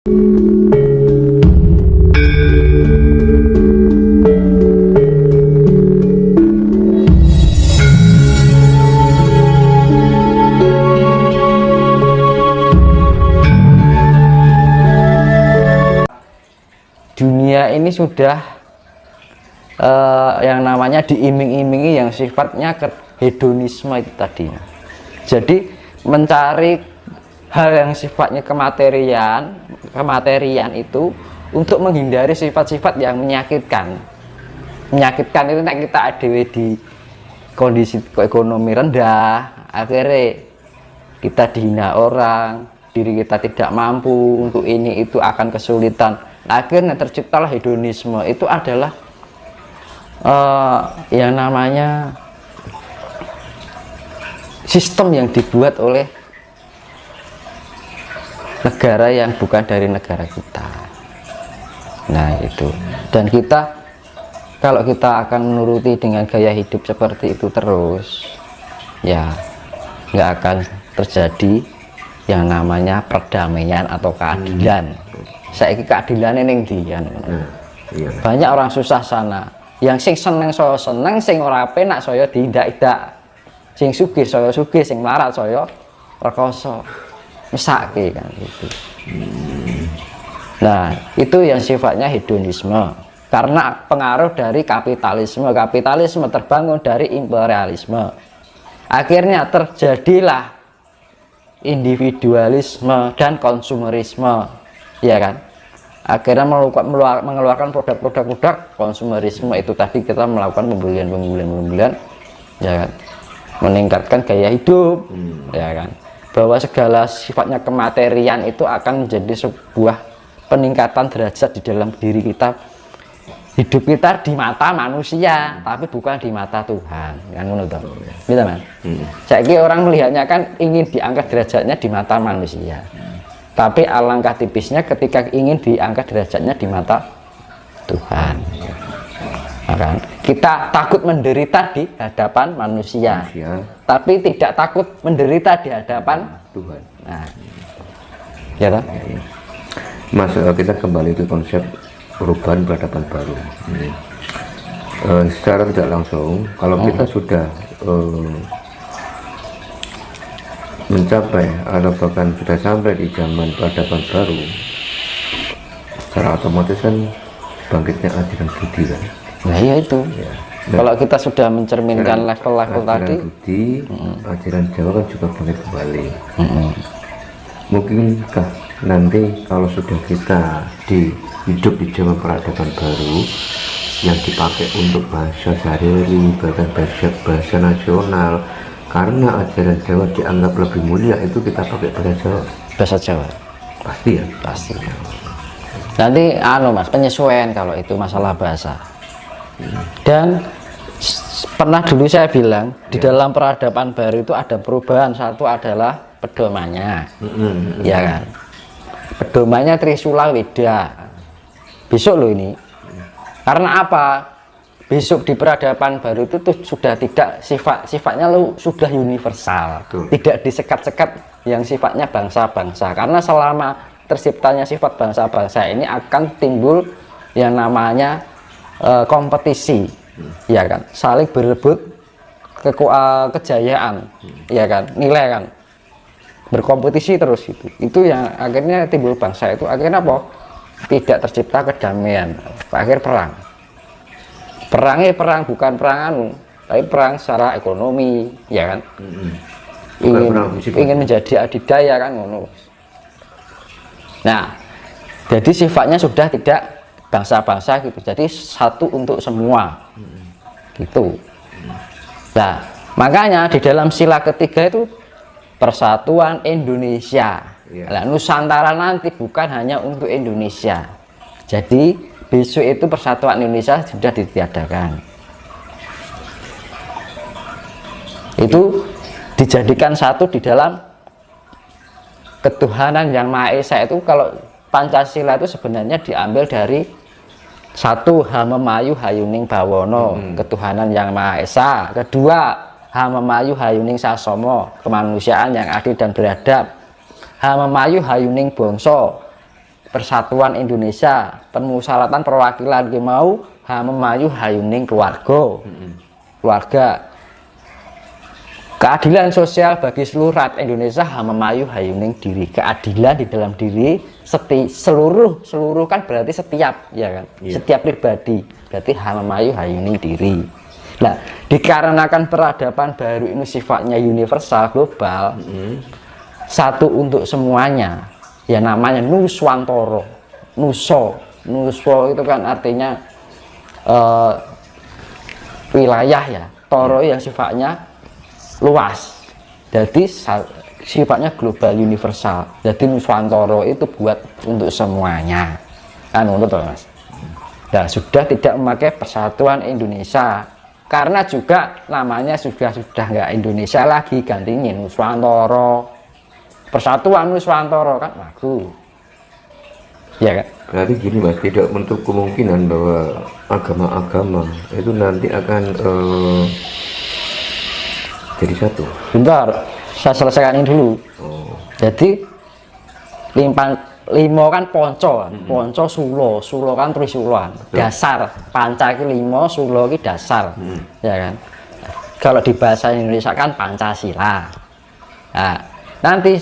Dunia ini sudah yang namanya diiming-imingi yang sifatnya hedonisme itu tadi. Jadi mencari hal yang sifatnya kematerian itu untuk menghindari sifat-sifat yang menyakitkan. Menyakitkan itu nek kita ada di kondisi ekonomi rendah, akhirnya kita dihina orang, diri kita tidak mampu untuk ini itu akan kesulitan. Akhirnya terciptalah hedonisme. Itu adalah yang namanya sistem yang dibuat oleh negara yang bukan dari negara kita. Nah itu, dan kita kalau kita akan menuruti dengan gaya hidup seperti itu terus, ya nggak akan terjadi yang namanya perdamaian atau keadilan. Saya keadilan ini dia. Banyak orang susah sana, yang sing seneng saya seneng, sing ora penak saya tidak, sing sugih saya sugih, sing melarat saya rekoso, mesake kan gitu. Nah itu yang sifatnya hedonisme, karena pengaruh dari kapitalisme. Kapitalisme terbangun dari imperialisme, akhirnya terjadilah individualisme dan konsumerisme, ya kan. Akhirnya mengeluarkan produk-produk konsumerisme itu tadi, kita melakukan pembelian, ya kan, meningkatkan gaya hidup, ya kan, bahwa segala sifatnya kematerian itu akan menjadi sebuah peningkatan derajat di dalam diri kita, hidup kita di mata manusia, tapi bukan di mata Tuhan, kan menurut gitu kan. Saya kira orang melihatnya kan ingin diangkat derajatnya di mata manusia, tapi alangkah tipisnya ketika ingin diangkat derajatnya di mata Tuhan. Nah, kan? Kita takut menderita di hadapan manusia, tapi tidak takut menderita di hadapan Tuhan. Nah, ya kan? Mas, kita kembali ke konsep perubahan peradaban baru. Secara tidak langsung, kalau kita sudah mencapai atau bahkan sudah sampai di zaman peradaban baru, secara otomatis kan bangkitnya ajaran budi kan. Nah iya itu ya. Nah, kalau kita sudah mencerminkan level-level tadi, budi, ajaran Jawa kan juga bangkit kembali. Mungkinkah nanti kalau sudah kita hidup di zaman peradaban baru yang dipakai untuk bahasa sehari-hari, bahkan bahasa nasional, karena ajaran Jawa dianggap lebih mulia, itu kita pakai bahasa Jawa. Pasti ya? Pasti. Nanti Mas, penyesuaian kalau itu masalah bahasa. Dan pernah dulu saya bilang di dalam peradaban baru itu ada perubahan. Satu adalah pedomannya, ya kan, pedomannya Trisula Weda. Besok loh ini, karena apa? Besok di peradaban baru itu tuh sudah tidak sifatnya lo sudah universal, tidak disekat-sekat yang sifatnya bangsa-bangsa. Karena selama terciptanya sifat bangsa-bangsa ini akan timbul yang namanya kompetisi, ya kan, saling berebut kejayaan, ya kan, nilai kan, berkompetisi terus itu yang akhirnya timbul bangsa. Itu akhirnya apa? Tidak tercipta kedamaian, akhir perang. Perangnya perang bukan perang tapi perang secara ekonomi, ya kan, ingin menjadi adidaya kan ngono. Nah jadi sifatnya sudah tidak bangsa-bangsa gitu, jadi satu untuk semua gitu. Nah makanya di dalam sila ketiga itu persatuan Indonesia. Nah, Nusantara nanti bukan hanya untuk Indonesia, jadi besok itu persatuan Indonesia sudah ditiadakan. Itu dijadikan satu di dalam ketuhanan yang Maha Esa. Itu kalau Pancasila itu sebenarnya diambil dari satu, Hamemayu Hayuning Bawono, ketuhanan yang Maha Esa. Kedua, Hamemayu Hayuning Sasomo, kemanusiaan yang adil dan beradab. Hamemayu Hayuning Bangsa, Persatuan Indonesia, permusyawaratan perwakilan ki mau memayu hayuning keluarga. Keadilan sosial bagi seluruh rakyat Indonesia memayu hayuning diri. Keadilan di dalam diri seluruh kan berarti setiap, ya kan? Iya. Setiap pribadi berarti memayu hayuning diri. Nah, dikarenakan peradaban baru ini sifatnya universal, global, satu untuk semuanya, ya namanya Nuswantoro. Nuso itu kan artinya wilayah ya, toro yang sifatnya luas, jadi sifatnya global universal. Jadi Nuswantoro itu buat untuk semuanya, kan betul Mas. Nah, sudah tidak memakai Persatuan Indonesia karena juga namanya sudah nggak Indonesia lagi, gantinya Nuswantoro. Persatuan Nuswantoro kan bagus, ya kan? Berarti gini Mas, tidak menutup kemungkinan bahwa agama-agama itu nanti akan jadi satu. Bentar, saya selesaikan ini dulu. Jadi limo kan ponco, ponco sulo kan trisuluan. Dasar panca ki limo, sulo ki dasar, ya kan. Kalau di bahasa Indonesia kan Pancasila. Nah, nanti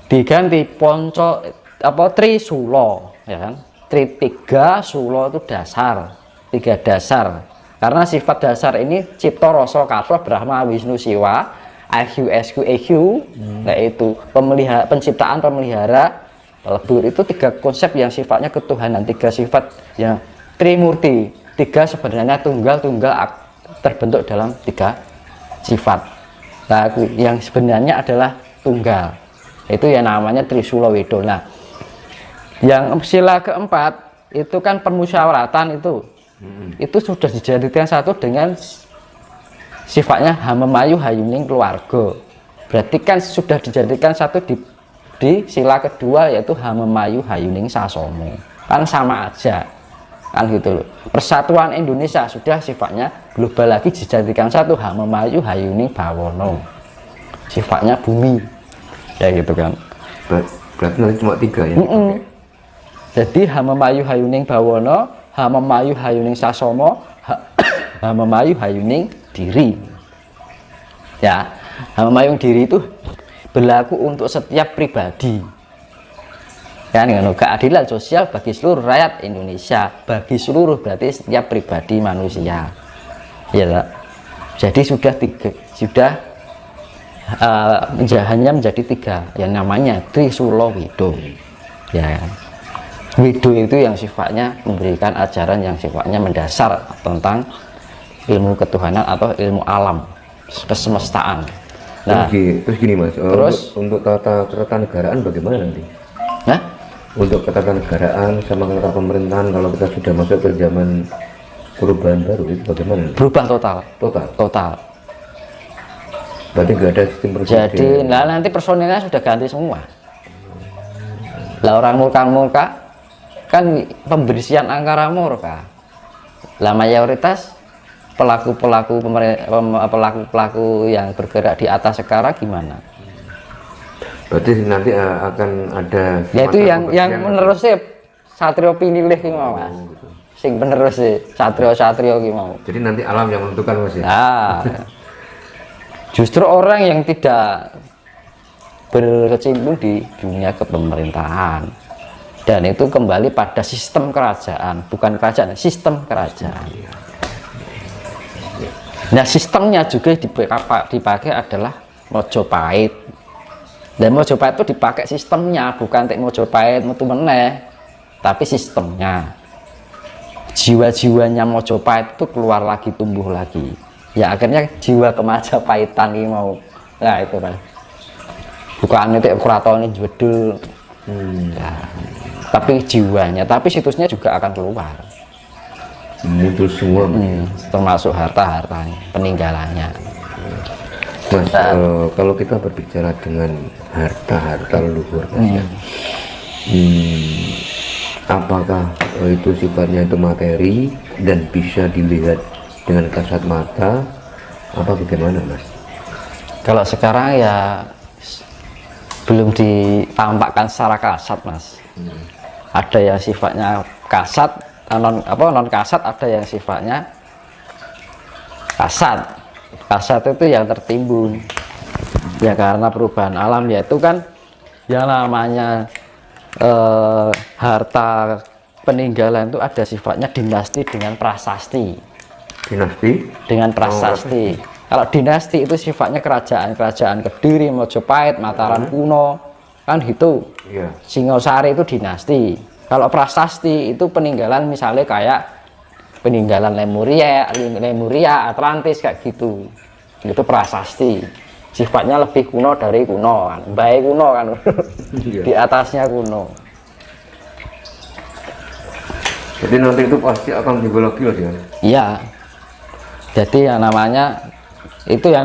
diganti ponco apa trisulo, ya kan. Tiga sulo itu dasar, tiga dasar. Karena sifat dasar ini cipta rasa kathah Brahma Wisnu Siwa IQ SQ EQ, yaitu penciptaan, pemelihara, lebur, itu tiga konsep yang sifatnya ketuhanan, tiga sifat yang trimurti, tiga sebenarnya tunggal terbentuk dalam tiga sifat. Nah, yang sebenarnya adalah tunggal, itu yang namanya Trisula Wedo. Nah, yang sila keempat itu kan permusyawaratan itu sudah dijadikan satu dengan sifatnya memayu hayuning keluarga. Berarti kan sudah dijadikan satu di sila kedua, yaitu memayu hayuning sasomo. Kan sama aja, kan gitu loh. Persatuan Indonesia sudah sifatnya global lagi, dijadikan satu memayu hayuning bawono, sifatnya bumi, ya gitu kan. Berarti nanti cuma tiga ya. Jadi memayu hayuning bawono, memayu hayuning sasomo, memayu hayuning diri. Ya, memayu diri itu berlaku untuk setiap pribadi. Kan keadilan sosial bagi seluruh rakyat Indonesia, bagi seluruh berarti setiap pribadi manusia. Ya, tak? Jadi hanya menjadi tiga yang namanya Trisula Wido. Ya. Wido itu yang sifatnya memberikan ajaran yang sifatnya mendasar tentang ilmu ketuhanan atau ilmu alam kesemestaan. Nah, terus gini Mas, terus untuk tata ketatanegaraan bagaimana nanti? Nah, untuk ketatanegaraan sama tata pemerintahan kalau kita sudah masuk ke zaman perubahan baru itu bagaimana? Berubah total. Berarti nggak ada sistem presiden. Jadi, nanti personilnya sudah ganti semua. Lah orang murka kan pembersihan angkara murka. Lah mayoritas pelaku yang bergerak di atas sekarang gimana? Berarti nanti akan ada yaitu yang menerusnya satrio pinilih ki mau Mas. Sing penerus satrio ki mau. Jadi nanti alam yang menentukan Mas ya. Nah, justru orang yang tidak berkecimpung di dunia kepemerintahan, dan itu kembali pada sistem kerajaan, bukan kerajaan, sistem kerajaan. Nah, sistemnya juga dipakai adalah Mojopahit. Dan Mojopahit itu dipakai sistemnya, bukan tek Mojopahit metu meneh, tapi sistemnya. Jiwa-jiwanya Mojopahit itu keluar lagi, tumbuh lagi. Ya akhirnya jiwa Kemajapahitan ini mau. Nah itu kan. Bukan itu keraton ini jedul. Nah, tapi jiwanya, tapi situsnya juga akan keluar. Muncul semua, termasuk harta-hartanya, peninggalannya. Mas, kalau kita berbicara dengan harta leluhur, Mas, apakah itu sifatnya itu materi dan bisa dilihat dengan kasat mata, apa bagaimana Mas? Kalau sekarang ya belum ditampakkan secara kasat Mas. ada yang sifatnya kasat, non kasat, ada yang sifatnya kasat. Kasat itu yang tertimbun ya karena perubahan alam, yaitu kan yang namanya harta peninggalan itu ada sifatnya dinasti dengan prasasti. Dinasti Dengan prasasti. Kalau dinasti itu sifatnya kerajaan Kediri, Mojopahit, Mataram kuno, kan gitu. iya. Singosari itu dinasti. Kalau prasasti itu peninggalan, misalnya kayak peninggalan Lemuria, Atlantis kayak gitu. Itu prasasti. Sifatnya lebih kuno dari kuno kan. Baik kuno kan. Iya. Di atasnya kuno. Jadi nanti itu pasti akan timbul lagi loh ya. Iya. Jadi yang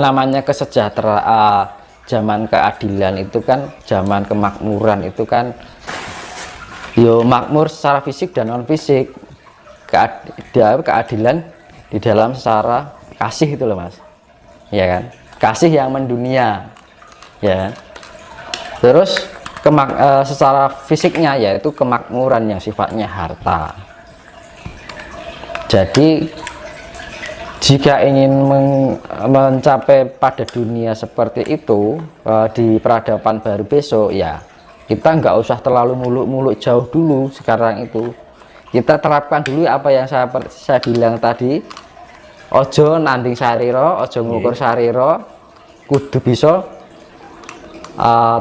namanya kesejahteraan, zaman keadilan itu kan, zaman kemakmuran itu kan yo makmur secara fisik dan non fisik. Keadilan di dalam secara kasih itu loh Mas. Ya kan? Kasih yang mendunia. Ya. Terus secara fisiknya yaitu kemakmuran yang sifatnya harta. Jadi jika ingin mencapai pada dunia seperti itu di peradaban baru besok, ya kita nggak usah terlalu muluk-muluk jauh dulu. Sekarang itu kita terapkan dulu apa yang saya bilang tadi. Ojo nanding sariro, ojo ngukur sariro, kudu bisa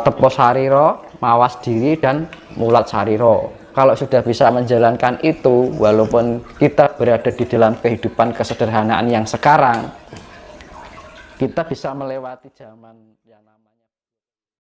tepo sariro, mawas diri dan mulat sariro. Kalau sudah bisa menjalankan itu, walaupun kita berada di dalam kehidupan kesederhanaan yang sekarang, kita bisa melewati zaman